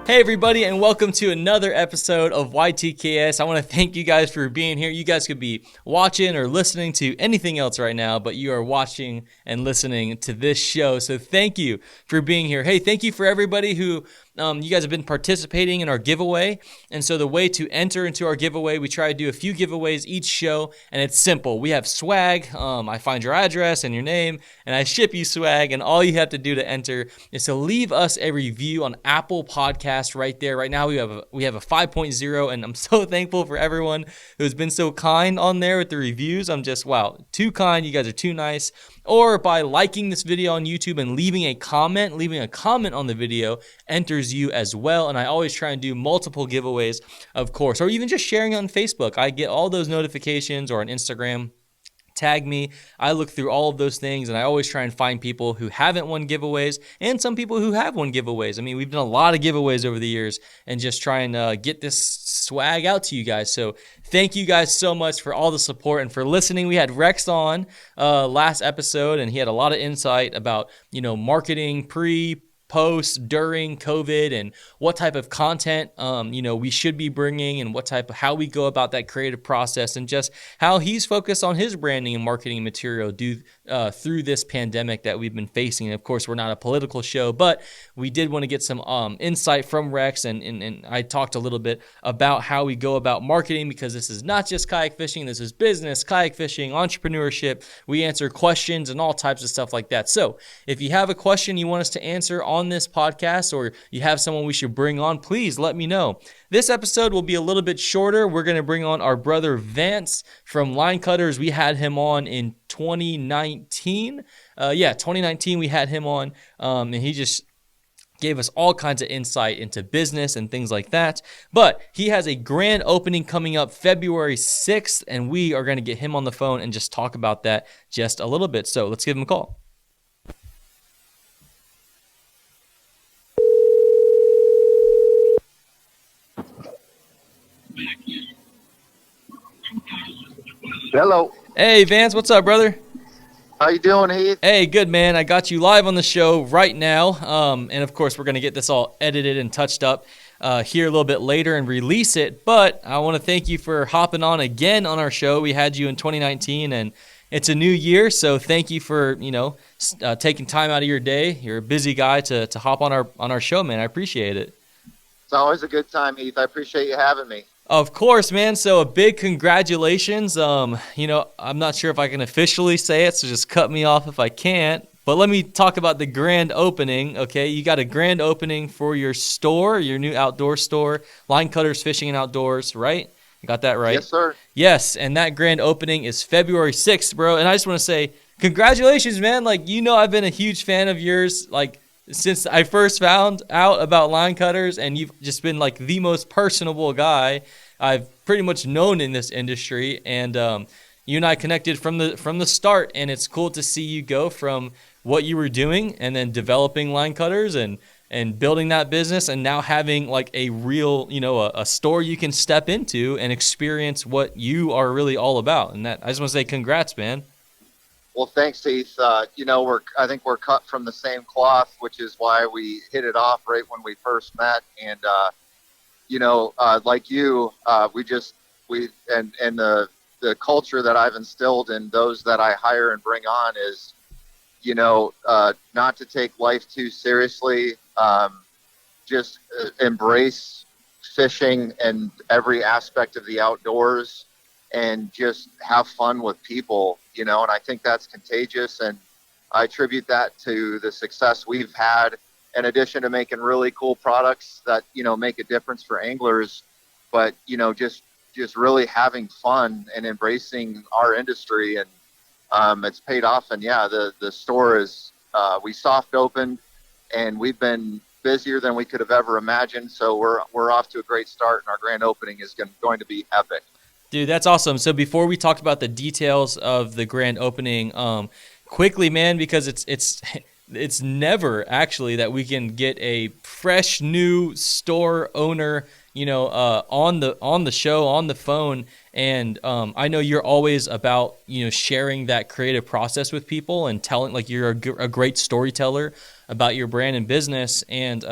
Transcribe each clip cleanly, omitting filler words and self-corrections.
Hey everybody, and welcome to another episode of YTKS. I want to thank you guys for being here. You guys could be watching or listening to anything else right now, but you are watching and listening to this show. So thank you for being here. Hey, thank you for everybody who you guys have been participating in our giveaway. And so the way to enter into our giveaway, we try to do a few giveaways each show, and it's simple. We have swag. I find your address and your name, and I ship you swag, and all you have to do to enter is to leave us a review on Apple Podcasts right there. Right now we have a 5.0, and I'm so thankful for everyone who's been so kind on there with the reviews. I'm just, wow, too kind. You guys are too nice. Or by liking this video on YouTube and leaving a comment on the video enters you as well. And I always try and do multiple giveaways, of course, or even just sharing on Facebook. I get all those notifications, or on Instagram. Tag me. I look through all of those things, and I always try and find people who haven't won giveaways and some people who have won giveaways. I mean, we've done a lot of giveaways over the years and just trying to get this swag out to you guys. So thank you guys so much for all the support and for listening. We had Rex on last episode, and he had a lot of insight about, marketing post, during COVID, and what type of content we should be bringing, and how we go about that creative process, and just how he's focused on his branding and marketing material through this pandemic that we've been facing. And of course, we're not a political show, but we did want to get some insight from Rex, and I talked a little bit about how we go about marketing, because this is not just kayak fishing, this is business, kayak fishing, entrepreneurship. We answer questions and all types of stuff like that. So if you have a question you want us to answer on this podcast, or you have someone we should bring on, please let me know. This episode will be a little bit shorter. We're going to bring on our brother Vance from Line Cutterz. We had him on in 2019. 2019 we had him on, and he just gave us all kinds of insight into business and things like that. But he has a grand opening coming up February 6th, and we are going to get him on the phone and just talk about that just a little bit. So let's give him a call. Hello. Hey, Vance, what's up, brother? How you doing, Heath? Hey, good, man. I got you live on the show right now. And, of course, we're going to get this all edited and touched up here a little bit later and release it. But I want to thank you for hopping on again on our show. We had you in 2019, and it's a new year, so thank you for, taking time out of your day. You're a busy guy to hop on our show, man. I appreciate it. It's always a good time, Heath. I appreciate you having me. Of course, man. So a big congratulations. I'm not sure if I can officially say it, so just cut me off if I can't. But let me talk about the grand opening, okay? You got a grand opening for your store, your new outdoor store, Line Cutterz Fishing and Outdoors, right? I got that right? Yes, sir. Yes, and that grand opening is February 6th, bro. And I just want to say congratulations, man. I've been a huge fan of yours, since I first found out about Line Cutterz, and you've just been the most personable guy I've pretty much known in this industry. And you and I connected from the start, and it's cool to see you go from what you were doing and then developing Line Cutterz and building that business, and now having a real, a store you can step into and experience what you are really all about. And that, I just want to say congrats, man. Well, thanks, Heath. I think we're cut from the same cloth, which is why we hit it off right when we first met. And, the culture that I've instilled in those that I hire and bring on is, not to take life too seriously, just embrace fishing and every aspect of the outdoors, and just have fun with people, and I think that's contagious. And I attribute that to the success we've had, in addition to making really cool products that, make a difference for anglers, but, just really having fun and embracing our industry. And it's paid off. And yeah, the store is, we soft opened, and we've been busier than we could have ever imagined. So we're off to a great start, and our grand opening is going to be epic. Dude, that's awesome. So before we talk about the details of the grand opening, quickly, man, because it's never actually that we can get a fresh new store owner, on the show, on the phone. And I know you're always about, sharing that creative process with people and telling, you're a great storyteller about your brand and business. And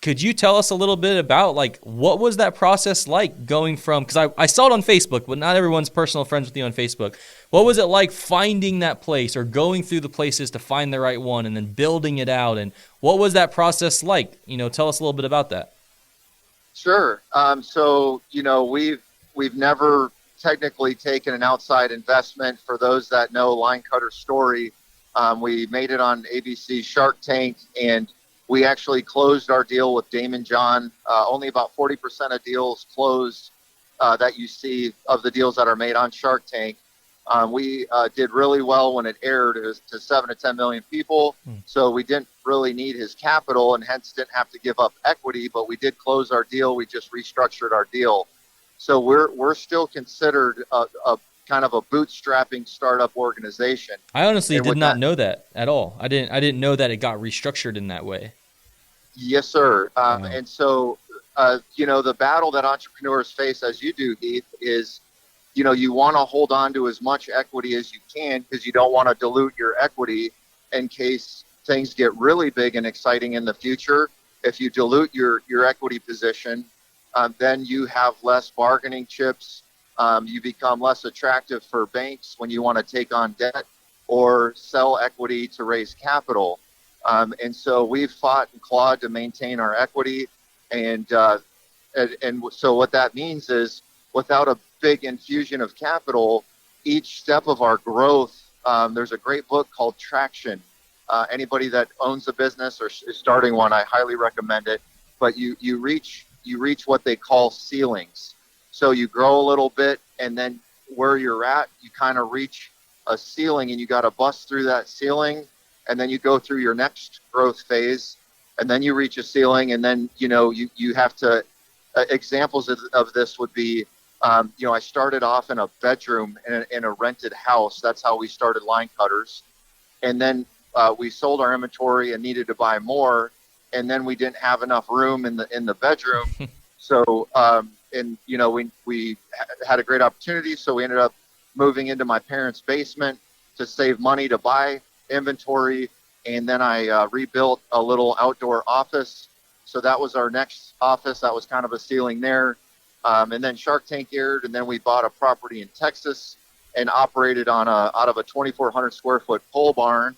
Could you tell us a little bit about like what was that process like going from, because I saw it on Facebook, but not everyone's personal friends with you on Facebook. What was it like finding that place or going through the places to find the right one and then building it out? And what was that process like? Tell us a little bit about that. Sure. So, we've never technically taken an outside investment. For those that know Line Cutterz story, we made it on ABC Shark Tank, and we actually closed our deal with Damon John. Only about 40% of deals closed that you see of the deals that are made on Shark Tank. We did really well when it aired. It was to 7 to 10 million people. So we didn't really need his capital and hence didn't have to give up equity, but we did close our deal. We just restructured our deal. So we're still considered a kind of a bootstrapping startup organization. I honestly did not know that at all. I didn't know that it got restructured in that way. Yes, sir. And so, the battle that entrepreneurs face, as you do, Heath, is, you want to hold on to as much equity as you can because you don't want to dilute your equity in case things get really big and exciting in the future. If you dilute your equity position, then you have less bargaining chips. You become less attractive for banks when you want to take on debt or sell equity to raise capital. And so we've fought and clawed to maintain our equity. And so what that means is without a big infusion of capital, each step of our growth, there's a great book called Traction. Anybody that owns a business or is starting one, I highly recommend it. But you reach what they call ceilings. So you grow a little bit, and then where you're at, you kind of reach a ceiling, and you got to bust through that ceiling, and then you go through your next growth phase, and then you reach a ceiling, and then you have to. Examples of this would be, I started off in a bedroom in a rented house. That's how we started Line Cutterz, and then we sold our inventory and needed to buy more, and then we didn't have enough room in the bedroom, so. We had a great opportunity, so we ended up moving into my parents' basement to save money to buy inventory, and then I rebuilt a little outdoor office. So that was our next office. That was kind of a ceiling there. And then Shark Tank aired, and then we bought a property in Texas and operated out of a 2,400 square foot pole barn.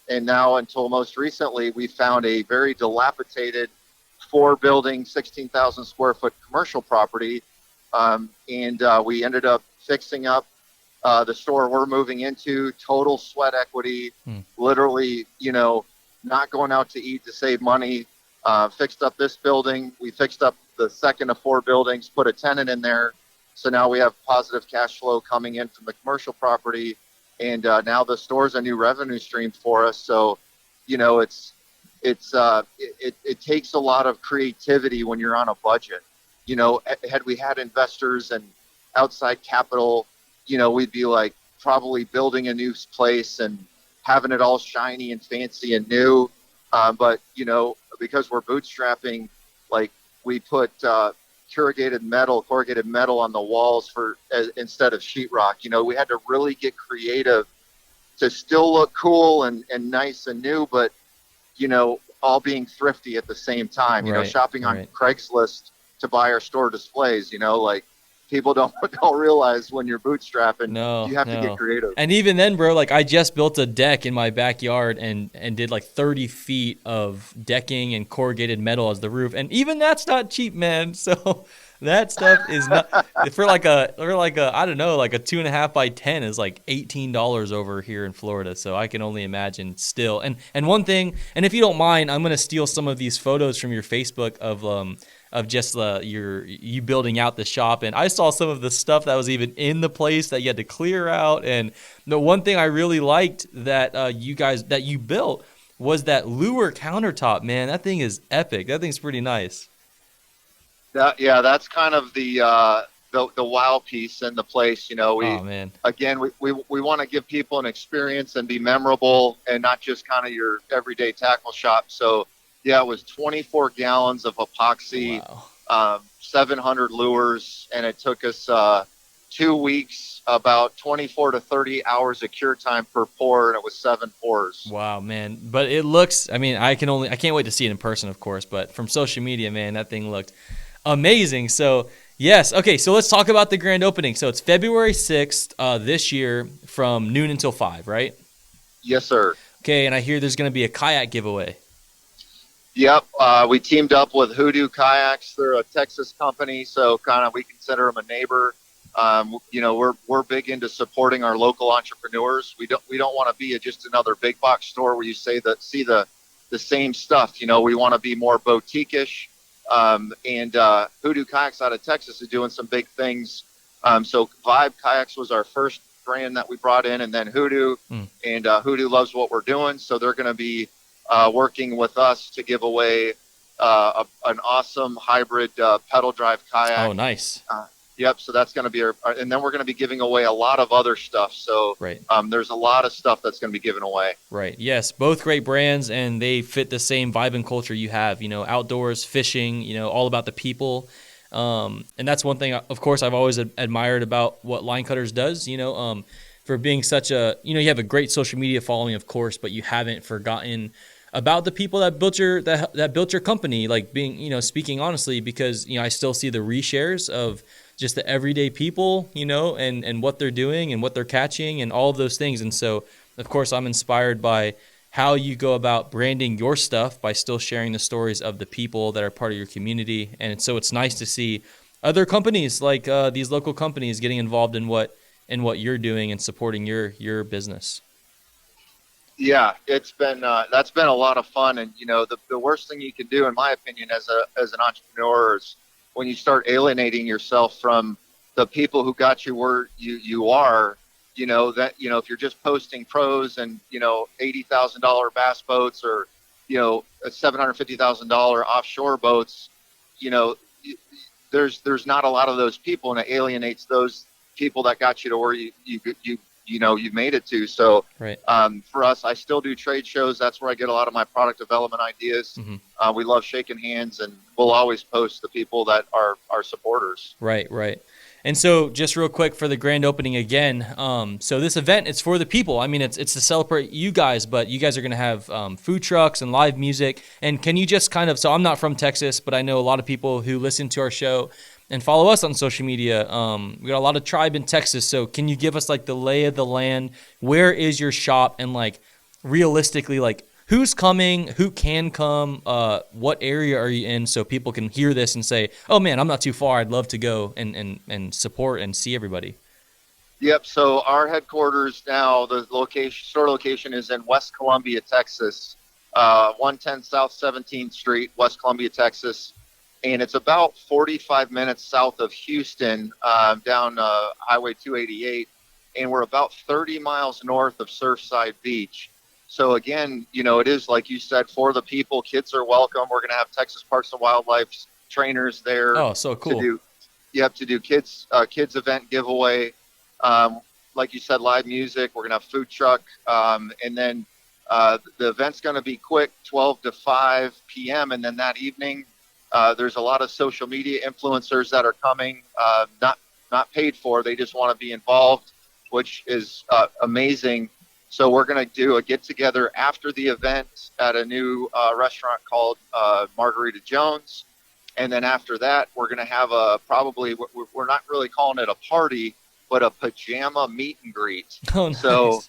And now, until most recently, we found a very dilapidated 4-building, 16,000 square foot commercial property. And we ended up fixing up the store we're moving into, total sweat equity, literally, not going out to eat to save money. Fixed up this building. We fixed up the second of 4 buildings, put a tenant in there. So now we have positive cash flow coming in from the commercial property. And now the store's a new revenue stream for us. So, it takes a lot of creativity when you're on a budget. Had we had investors and outside capital, we'd be like probably building a new place and having it all shiny and fancy and new. But because we're bootstrapping, like we put corrugated metal on the walls instead of sheetrock. We had to really get creative to still look cool and nice and new, but all being thrifty at the same time, shopping on Craigslist to buy our store displays, like people don't realize when you're bootstrapping, you have to get creative. And even then, bro, like I just built a deck in my backyard and did like 30 feet of decking and corrugated metal as the roof. And even that's not cheap, man. So that stuff is not for like a I don't know, like a 2.5 by 10 is like $18 over here in Florida. So I can only imagine still. And one thing, and if you don't mind, I'm gonna steal some of these photos from your Facebook of just you building out the shop. And I saw some of the stuff that was even in the place that you had to clear out. And the one thing I really liked that you built was that lure countertop, man. That thing is epic. That thing's pretty nice. That's kind of the wow piece in the place. We want to give people an experience and be memorable and not just kind of your everyday tackle shop. So it was 24 gallons of epoxy, 700 lures, and it took us 2 weeks, about 24 to 30 hours of cure time per pour, and it was 7 pours. Wow, man. But it looks, I mean, I can't wait to see it in person, of course, but from social media, man, that thing looked amazing. So, yes. Okay, so let's talk about the grand opening. So it's February 6th this year from noon until 5, right? Yes, sir. Okay, and I hear there's going to be a kayak giveaway. Yep. We teamed up with Hoodoo Kayaks. They're a Texas company, so kind of we consider them a neighbor. We're big into supporting our local entrepreneurs. We don't want to be just another big box store where you see the same stuff. We want to be more boutique-ish. And Hoodoo Kayaks out of Texas is doing some big things. So Vibe Kayaks was our first brand that we brought in, and then Hoodoo. And Hoodoo loves what we're doing, so they're going to be working with us to give away an awesome hybrid pedal drive kayak. Oh, nice. Yep. So that's going to be and then we're going to be giving away a lot of other stuff. So right. There's a lot of stuff that's going to be given away. Right. Yes. Both great brands, and they fit the same vibe and culture you have, outdoors, fishing, all about the people. And that's one thing, of course, I've always admired about what Line Cutterz does, for being such a, you have a great social media following, of course, but you haven't forgotten about the people that built your company, like being, speaking honestly, because, I still see the reshares of just the everyday people, and what they're doing and what they're catching and all of those things. And so, of course, I'm inspired by how you go about branding your stuff by still sharing the stories of the people that are part of your community. And so it's nice to see other companies like these local companies getting involved in what you're doing and supporting your business. Yeah, it's been that's been a lot of fun. And the worst thing you can do, in my opinion, as an entrepreneur, is when you start alienating yourself from the people who got you where you are. If you're just posting pros and $80,000 bass boats or $750,000 offshore boats, there's not a lot of those people, and it alienates those people that got you to where you've made it to. So right. For us, I still do trade shows. That's where I get a lot of my product development ideas. Mm-hmm. We love shaking hands, and we'll always post the people that are our supporters. Right. And so just real quick for the grand opening again, so this event, it's for the people. I mean, it's to celebrate you guys, but you guys are going to have food trucks and live music. And can you just so I'm not from Texas, but I know a lot of people who listen to our show and follow us on social media. We got a lot of tribe in Texas. So can you give us like the lay of the land? Where is your shop? And like realistically, like who's coming, who can come, what area are you in, so people can hear this and say, oh man, I'm not too far. I'd love to go and support and see everybody. Yep. So our headquarters now, the store location is in West Columbia, Texas, 110 South 17th Street, West Columbia, Texas. And it's about 45 minutes south of Houston, down Highway 288. And we're about 30 miles north of Surfside Beach. So again, it is, like you said, for the people. Kids are welcome. We're going to have Texas Parks and Wildlife trainers there. Oh, so cool. To do kids event giveaway. Like you said, live music. We're going to have food truck. And then the event's going to be quick, 12 to 5 p.m. And then that evening, there's a lot of social media influencers that are coming, not paid for. They just want to be involved, which is amazing. So we're going to do a get-together after the event at a new restaurant called Margarita Jones. And then after that, we're going to have we're not really calling it a party, but a pajama meet and greet. Oh, nice. So,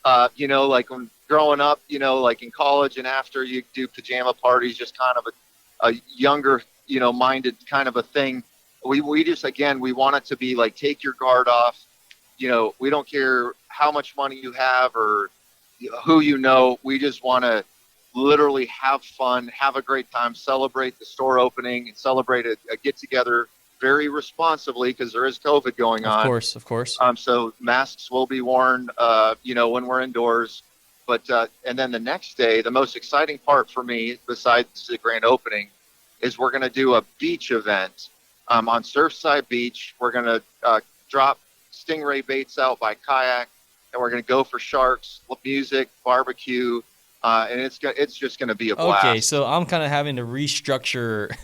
like when growing up, like in college and after, you do pajama parties, just kind of a younger, minded kind of a thing. We just, again, we want it to be like, take your guard off. We don't care how much money you have or who we just want to literally have fun, have a great time, celebrate the store opening, and celebrate a get-together very responsibly, because there is COVID going on. Of course. So masks will be worn, when we're indoors. But and then the next day, the most exciting part for me, besides the grand opening, is we're going to do a beach event on Surfside Beach. We're going to drop stingray baits out by Kayak, and we're going to go for sharks, music, barbecue, and it's just going to be a blast. Okay, so I'm kind of having to restructure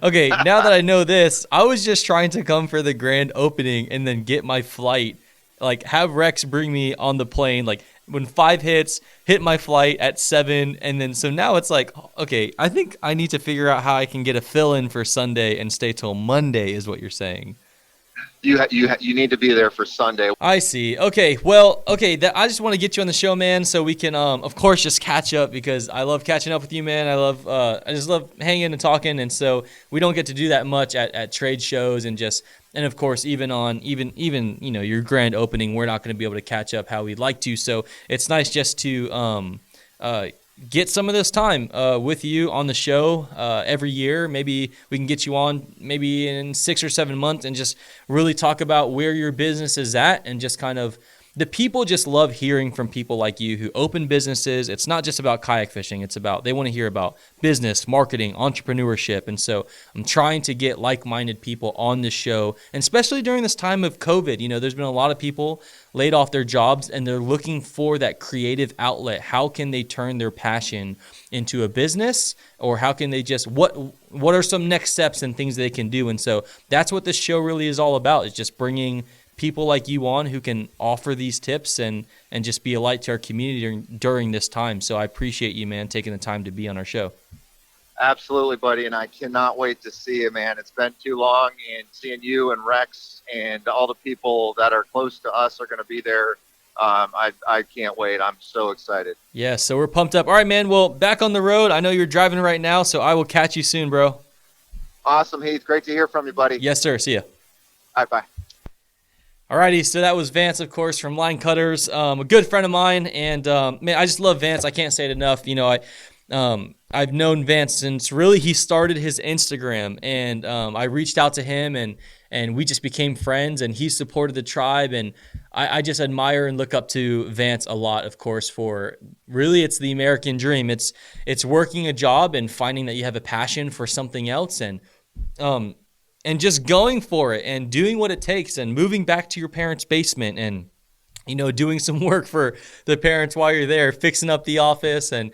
Okay, now that I know this, I was just trying to come for the grand opening and then get my flight. Like, have Rex bring me on the plane, like, when 5 hits, hit my flight at 7, and then so now it's like, okay, I think I need to figure out how I can get a fill-in for Sunday and stay till Monday, is what you're saying. You need to be there for Sunday. I see. Okay. Well, okay. I just want to get you on the show, man, so we can, of course, just catch up because I love catching up with you, man. I just love hanging and talking, and so we don't get to do that much at trade shows and of course, even your grand opening, we're not going to be able to catch up how we'd like to. So it's nice just to get some of this time with you on the show every year. Maybe we can get you on maybe in 6 or 7 months and just really talk about where your business is at and just kind of the people just love hearing from people like you who open businesses. It's not just about kayak fishing. They want to hear about business, marketing, entrepreneurship. And so I'm trying to get like-minded people on this show, and especially during this time of COVID. There's been a lot of people laid off their jobs and they're looking for that creative outlet. How can they turn their passion into a business, or how can they just, what are some next steps and things they can do? And so that's what this show really is all about, is just bringing people like you on who can offer these tips and just be a light to our community during this time. So I appreciate you, man, taking the time to be on our show. Absolutely, buddy, and I cannot wait to see you, man. It's been too long, and seeing you and Rex and all the people that are close to us are going to be there. I can't wait. I'm so excited. Yeah, so we're pumped up. All right, man, well, back on the road. I know you're driving right now, so I will catch you soon, bro. Awesome, Heath. Great to hear from you, buddy. Yes, sir. See ya. All right, bye. Alrighty, so that was Vance, of course, from Line Cutterz, a good friend of mine, and man, I just love Vance. I can't say it enough. I've known Vance since really he started his Instagram, and I reached out to him, and we just became friends, and he supported the tribe, and I just admire and look up to Vance a lot, of course, for really it's the American dream. It's working a job and finding that you have a passion for something else, and just going for it and doing what it takes and moving back to your parents' basement and, doing some work for the parents while you're there, fixing up the office and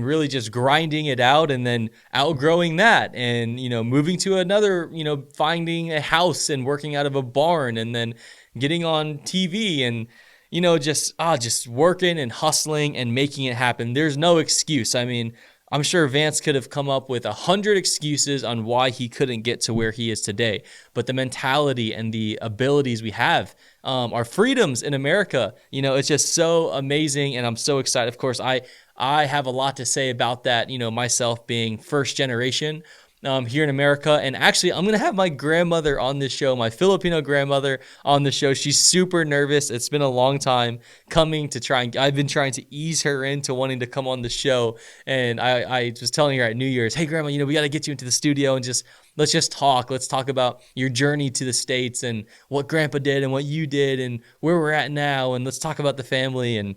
really just grinding it out, and then outgrowing that and, moving to another, finding a house and working out of a barn, and then getting on TV and, just working and hustling and making it happen. There's no excuse. I mean, I'm sure Vance could have come up with 100 excuses on why he couldn't get to where he is today. But the mentality and the abilities we have, our freedoms in America, it's just so amazing, and I'm so excited. Of course, I have a lot to say about that, myself being first generation here in America. And actually, I'm going to have my grandmother on this show, my Filipino grandmother on the show. She's super nervous. It's been a long time coming to I've been trying to ease her into wanting to come on the show. And I was telling her at New Year's, hey, Grandma, we got to get you into the studio and let's just talk. Let's talk about your journey to the States and what Grandpa did and what you did and where we're at now. And let's talk about the family and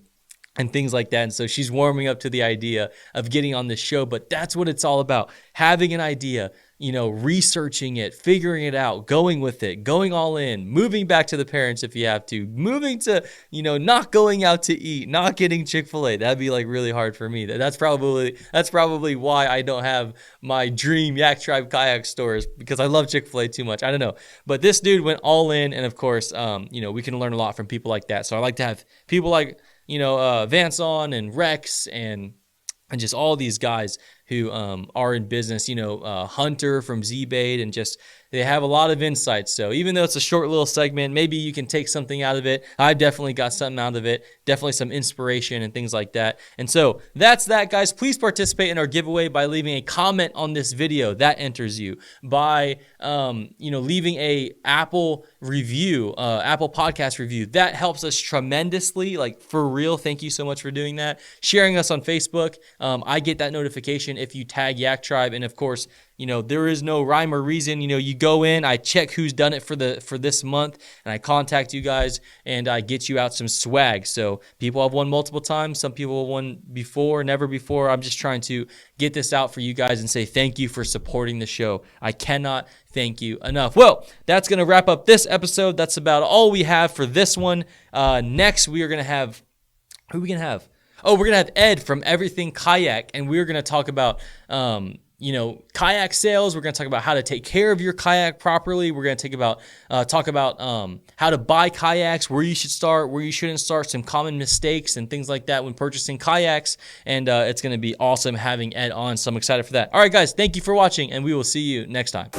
things like that. And so she's warming up to the idea of getting on this show, but that's what it's all about. Having an idea, researching it, figuring it out, going with it, going all in, moving back to the parents if you have to, moving to, not going out to eat, not getting Chick-fil-A. That'd be like really hard for me. That's probably why I don't have my dream Yak Tribe kayak stores, because I love Chick-fil-A too much. I don't know. But this dude went all in. And of course, we can learn a lot from people like that. So I like to have people like, Vance on and Rex and just all these guys who are in business, Hunter from Z-Bait, and just they have a lot of insights. So even though it's a short little segment, maybe you can take something out of it. I've definitely got something out of it, definitely some inspiration and things like that. And so that's that, guys. Please participate in our giveaway by leaving a comment on this video. That enters you. By, leaving a Apple review, Apple podcast review. That helps us tremendously, like for real. Thank you so much for doing that. Sharing us on Facebook. I get that notification if you tag Yak Tribe. And of course, there is no rhyme or reason. You go in, I check who's done it for this month, and I contact you guys, and I get you out some swag. So people have won multiple times. Some people have won before, never before. I'm just trying to get this out for you guys and say thank you for supporting the show. I cannot thank you enough. Well, that's going to wrap up this episode. That's about all we have for this one. Next, we are going to have, who are we going to have? Oh, we're going to have Ed from Everything Kayak, and we're going to talk about kayak sales. We're going to talk about how to take care of your kayak properly. We're going to talk about how to buy kayaks, where you should start, where you shouldn't start, some common mistakes and things like that when purchasing kayaks. And it's going to be awesome having Ed on. So I'm excited for that. All right, guys, thank you for watching, and we will see you next time.